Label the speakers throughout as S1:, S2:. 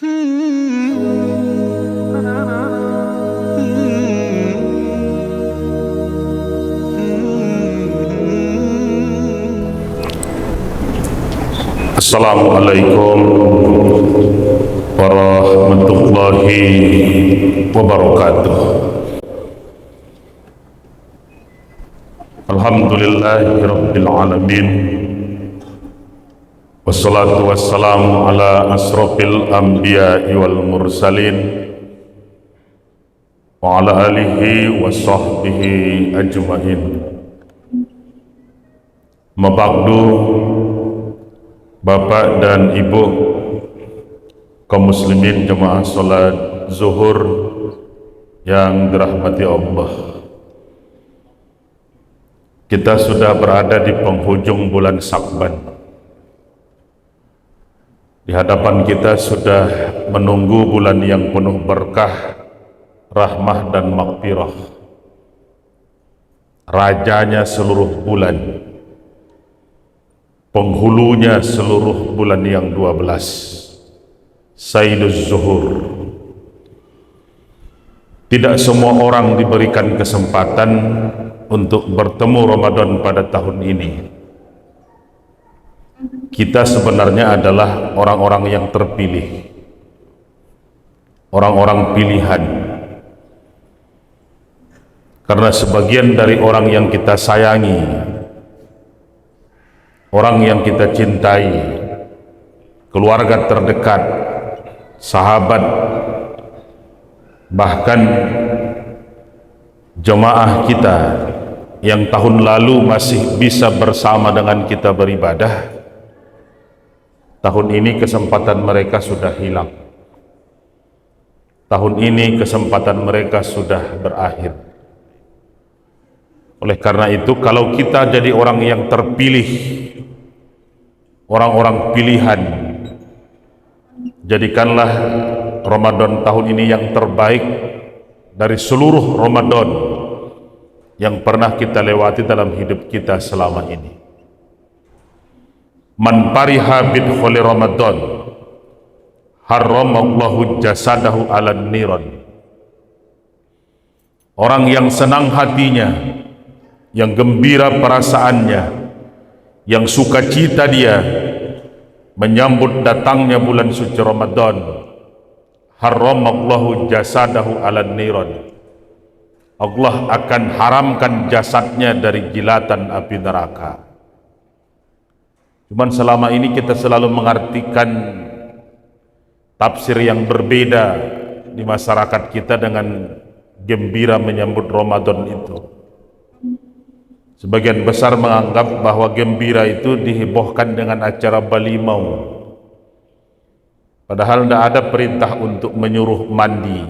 S1: Assalamualaikum warahmatullahi wabarakatuh. Alhamdulillahi rabbil alamin. Wassalatu wassalamu ala asrofil anbiya'i wal mursalin wa ala alihi wa sahbihi ajma'in. Mabagdu, Bapak dan Ibu kaum muslimin jemaah salat zuhur yang dirahmati Allah. Kita sudah berada di penghujung bulan Sya'ban. Di hadapan kita sudah menunggu bulan yang penuh berkah, rahmah dan maghfirah. Rajanya seluruh bulan, penghulunya seluruh bulan yang 12, Sayyiduz Zuhur. Tidak semua orang diberikan kesempatan untuk bertemu Ramadan pada tahun ini. Kita sebenarnya adalah orang-orang yang terpilih, orang-orang pilihan. Karena sebagian dari orang yang kita sayangi, orang yang kita cintai, keluarga terdekat, sahabat, bahkan jemaah kita yang tahun lalu masih bisa bersama dengan kita beribadah, tahun ini kesempatan mereka sudah hilang. Tahun ini kesempatan mereka sudah berakhir. Oleh karena itu, kalau kita jadi orang yang terpilih, orang-orang pilihan, jadikanlah Ramadan tahun ini yang terbaik dari seluruh Ramadan yang pernah kita lewati dalam hidup kita selama ini. Man pariha bidkhuli Ramadan harramallahu jasadahu 'alan niran. Orang yang senang hatinya, yang gembira perasaannya, yang sukacita dia menyambut datangnya bulan suci Ramadan, harramallahu jasadahu 'alan niran. Allah akan haramkan jasadnya dari jilatan api neraka. Cuman selama ini kita selalu mengartikan tafsir yang berbeda di masyarakat kita dengan gembira menyambut Ramadan itu. Sebagian besar menganggap bahwa gembira itu dihebohkan dengan acara balimau. Padahal tidak ada perintah untuk menyuruh mandi,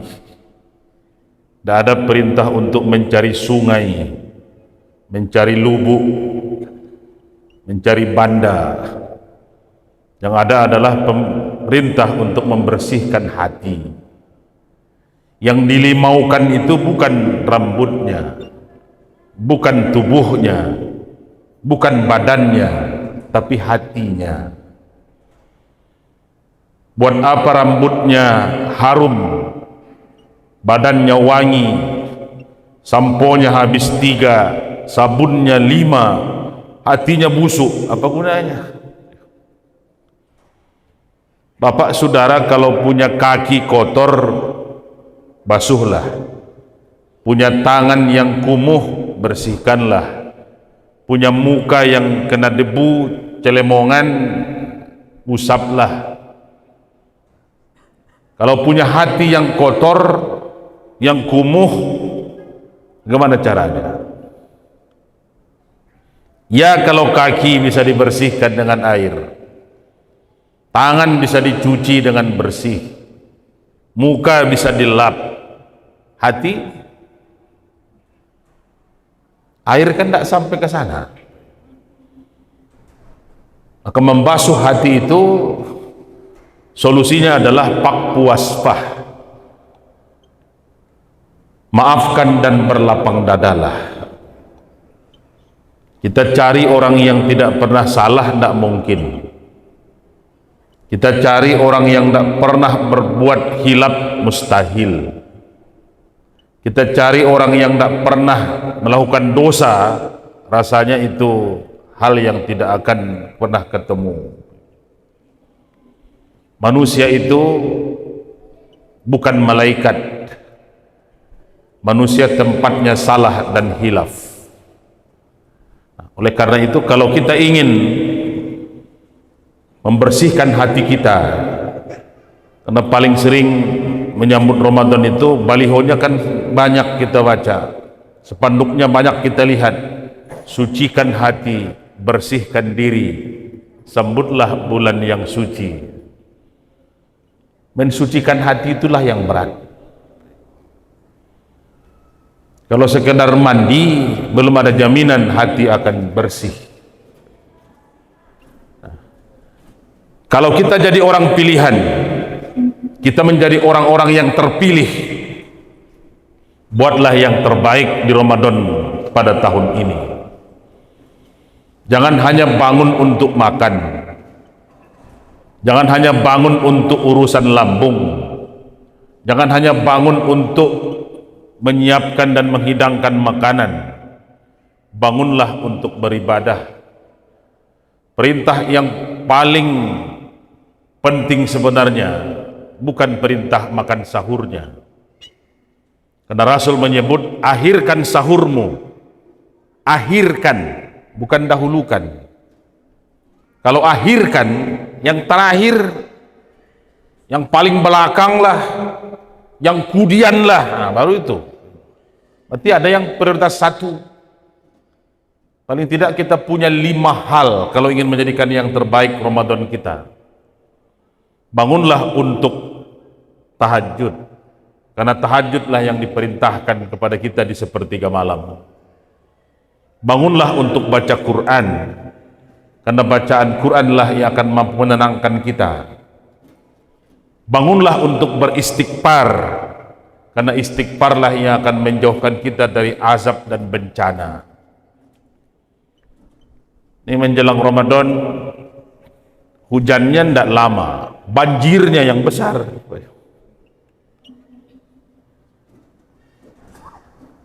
S1: tidak ada perintah untuk mencari sungai, mencari lubuk, mencari banda. Yang ada adalah perintah untuk membersihkan hati. Yang dilimaukan itu bukan rambutnya, bukan tubuhnya, bukan badannya, tapi hatinya. Buat apa rambutnya harum, badannya wangi, samponya habis 3, sabunnya 5, hatinya busuk, apa gunanya? Bapak saudara kalau punya kaki kotor, basuhlah. Punya tangan yang kumuh, bersihkanlah. Punya muka yang kena debu, celemongan, usaplah. Kalau punya hati yang kotor, yang kumuh, bagaimana caranya? Ya, kalau kaki bisa dibersihkan dengan air, tangan bisa dicuci dengan bersih, muka bisa dilap, hati, air kan tidak sampai ke sana. Maka membasuh hati itu solusinya adalah pakpu wasfah, maafkan dan berlapang dadalah. Kita cari orang yang tidak pernah salah, tidak mungkin. Kita cari orang yang tidak pernah berbuat hilaf mustahil. Kita cari orang yang tidak pernah melakukan dosa, rasanya itu hal yang tidak akan pernah ketemu. Manusia itu bukan malaikat. Manusia tempatnya salah dan hilaf. Oleh karena itu, kalau kita ingin membersihkan hati kita, karena paling sering menyambut Ramadan itu balihonya kan banyak kita baca, spanduknya banyak kita lihat, sucikan hati, bersihkan diri, sambutlah bulan yang suci. Mensucikan hati itulah yang berat. Kalau sekedar mandi, belum ada jaminan hati akan bersih. Kalau kita jadi orang pilihan, kita menjadi orang-orang yang terpilih, buatlah yang terbaik di Ramadan pada tahun ini. Jangan hanya bangun untuk makan, jangan hanya bangun untuk urusan lambung, jangan hanya bangun untuk menyiapkan dan menghidangkan makanan. Bangunlah untuk beribadah. Perintah yang paling penting sebenarnya bukan perintah makan sahurnya, karena Rasul menyebut akhirkan sahurmu. Akhirkan, bukan dahulukan. Kalau akhirkan, yang terakhir, yang paling belakang lah, yang kemudian lah, nah, baru itu. Berarti ada yang prioritas satu. Paling tidak kita punya 5 hal kalau ingin menjadikan yang terbaik Ramadan kita. Bangunlah untuk tahajud, karena tahajudlah yang diperintahkan kepada kita di sepertiga malam. Bangunlah untuk baca Quran, karena bacaan Quranlah yang akan mampu menenangkan kita. Bangunlah untuk beristighfar, karena istighfarlah yang akan menjauhkan kita dari azab dan bencana. Ini menjelang Ramadan, hujannya tidak lama, banjirnya yang besar.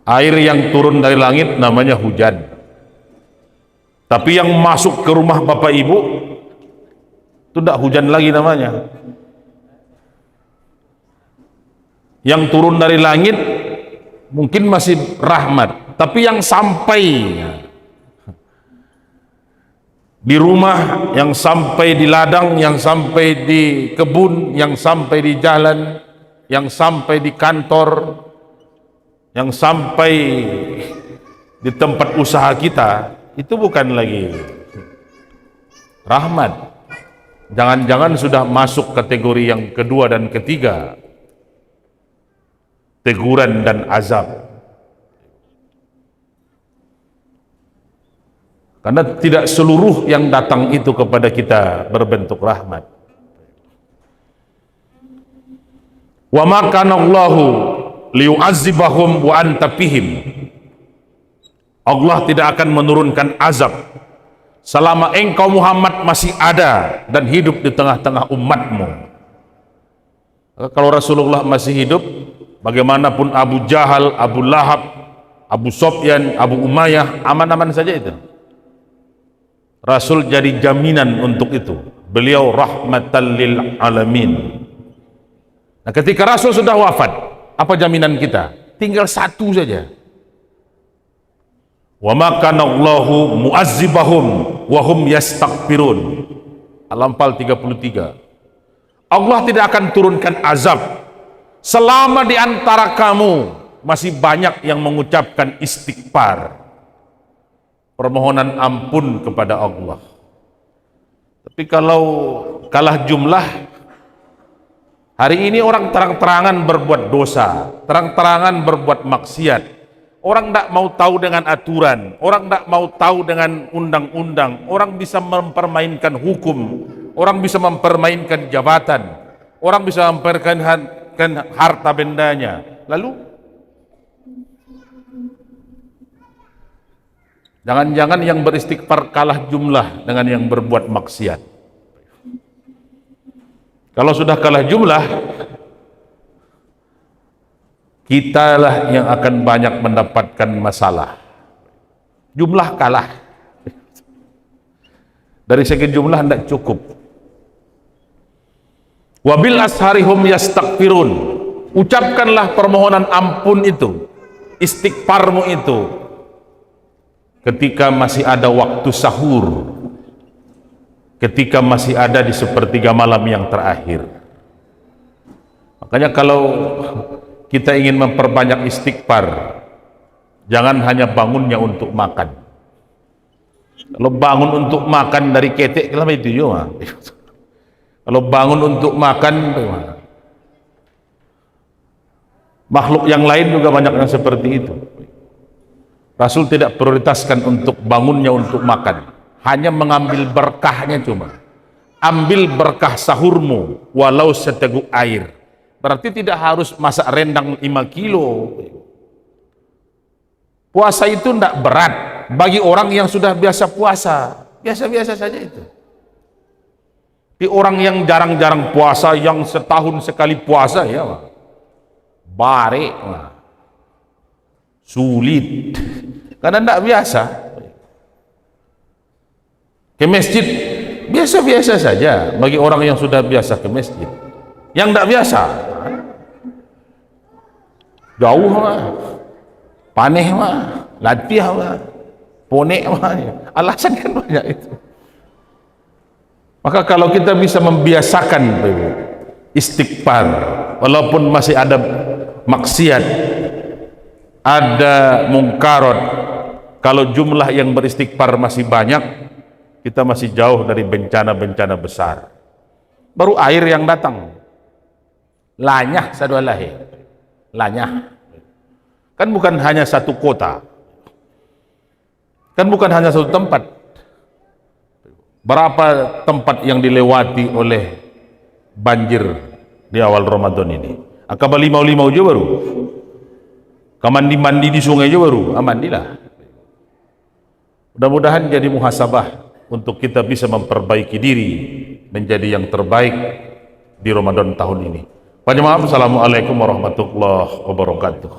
S1: Air yang turun dari langit namanya hujan. Tapi yang masuk ke rumah bapak ibu itu tidak hujan lagi namanya. Yang turun dari langit mungkin masih rahmat, tapi yang sampai di rumah, yang sampai di ladang, yang sampai di kebun, yang sampai di jalan, yang sampai di kantor, yang sampai di tempat usaha kita, itu bukan lagi rahmat. Jangan-jangan sudah masuk kategori yang kedua dan ketiga, teguran dan azab. Karena tidak seluruh yang datang itu kepada kita berbentuk rahmat. Wa ma kana Allahu liyu'azzibahum wa anta fihim. Allah tidak akan menurunkan azab selama engkau Muhammad masih ada dan hidup di tengah-tengah umatmu. Kalau Rasulullah masih hidup, bagaimanapun Abu Jahal, Abu Lahab, Abu Sofyan, Abu Umayyah, aman-aman saja itu. Rasul jadi jaminan untuk itu. Beliau rahmatan lil alamin. Nah, ketika Rasul sudah wafat, apa jaminan kita? Tinggal satu saja. Wa ma kana Allahu mu'azzibahum wa hum yastaghfirun. Al-Anfal 33. Allah tidak akan turunkan azab selama di antara kamu masih banyak yang mengucapkan istighfar, permohonan ampun kepada Allah. Tapi kalau kalah jumlah, hari ini orang terang-terangan berbuat dosa, terang-terangan berbuat maksiat. Orang tidak mau tahu dengan aturan, orang tidak mau tahu dengan undang-undang, orang bisa mempermainkan hukum, orang bisa mempermainkan jabatan, orang bisa mempermainkan harta bendanya. Lalu jangan-jangan yang beristighfar kalah jumlah dengan yang berbuat maksiat. Kalau sudah kalah jumlah, kitalah yang akan banyak mendapatkan masalah. Jumlah kalah. Dari segi jumlah tidak cukup. Wabil asharihum yastaghfirun. Ucapkanlah permohonan ampun itu, istighfarmu itu, ketika masih ada waktu sahur, ketika masih ada di sepertiga malam yang terakhir. Makanya kalau kita ingin memperbanyak istighfar, jangan hanya bangunnya untuk makan. Kalau bangun untuk makan dari ketek, kenapa itu juga? Kalau bangun untuk makan, makhluk yang lain juga banyak yang seperti itu. Rasul tidak prioritaskan untuk bangunnya untuk makan, hanya mengambil berkahnya cuma. Ambil berkah sahurmu walau seteguk air. Berarti tidak harus masak rendang 5 kilo. Puasa itu tidak berat bagi orang yang sudah biasa puasa, biasa-biasa saja itu. Di orang yang jarang-jarang puasa, yang setahun sekali puasa, ya bare, sulit, karena tidak biasa. Ke masjid biasa-biasa saja bagi orang yang sudah biasa ke masjid. Yang tidak biasa, jauh mah, paneh mah, latih mah, ponek mah, alasan kan banyak itu. Maka kalau kita bisa membiasakan istighfar, walaupun masih ada maksiat, ada mungkarat, kalau jumlah yang beristighfar masih banyak, kita masih jauh dari bencana-bencana besar. Baru air yang datang, lanyah sadualahi, lanyah. Kan bukan hanya satu kota, kan bukan hanya satu tempat. Berapa tempat yang dilewati oleh banjir di awal Ramadan ini? Akaba limau-limau aja baru, kamandi-mandi di sungai aja baru, amandilah. Mudah-mudahan jadi muhasabah untuk kita bisa memperbaiki diri menjadi yang terbaik di Ramadan tahun ini. Panjang maaf, assalamualaikum warahmatullahi wabarakatuh.